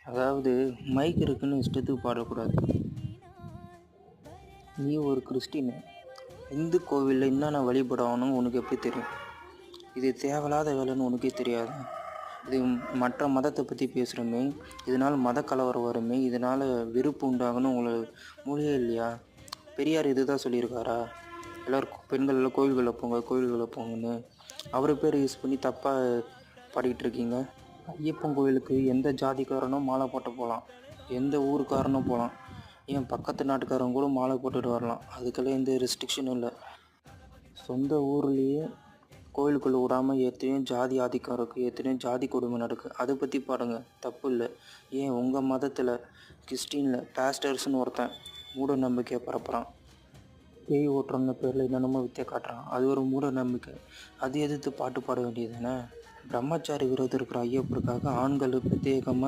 அதாவது மைக் இருக்குன்னு இஷ்டத்துக்கு பாடக்கூடாது. நீ ஒரு கிறிஸ்டின், இந்து கோவிலில் என்னென்ன வழிபடணும் உனக்கு எப்படி தெரியும்? இது தேவையில்லாத வேலைன்னு உனக்கே தெரியாது. இது மற்ற மதத்தை பற்றி பேசுகிறோமே, இதனால் மத கலவரம் வருமே, இதனால் வெறுப்பு உண்டாகணும் உங்களுக்கு மூலியே இல்லையா? பெரியார் இது தான் சொல்லியிருக்காரா? எல்லோரும் பெண்கள் எல்லாம் கோவில்களில் போங்கன்னு. அவர் பேர் யூஸ் பண்ணி தப்பாக பாடிக்கிட்டு இருக்கீங்க. ஐயப்பன் கோவிலுக்கு எந்த ஜாதிக்காரனும் மாலை போட்டு போகலாம், எந்த ஊருக்காரனும் போகலாம், ஏன் பக்கத்து நாட்டுக்காரங்க கூட மாலை போட்டுட்டு வரலாம். அதுக்கெல்லாம் எந்த ரெஸ்ட்ரிக்ஷனும் இல்லை. சொந்த ஊர்லேயே கோவிலுக்குள்ளே விடாமல் எத்தனையோ ஜாதி ஆதிக்கம் இருக்குது, எத்தனையோ ஜாதி கொடுமை நடக்குது. அதை பற்றி பாருங்க, தப்பு இல்லை. ஏன் உங்கள் மதத்தில் கிறிஸ்டினில் பாஸ்டர்ஸ்னு ஒருத்தன் மூட நம்பிக்கையை பரப்புகிறான். பேய் ஓட்டுறன்ற பேரில் என்னென்னமோ வித்தியை காட்டுறான். அது ஒரு மூட நம்பிக்கை. அது எதிர்த்து பாட்டு பாட வேண்டியது தானே? பிரம்மச்சாரி விரதம் இருக்கிற ஐயப்பருக்காக ஆண்கள் பிரத்யேகமாக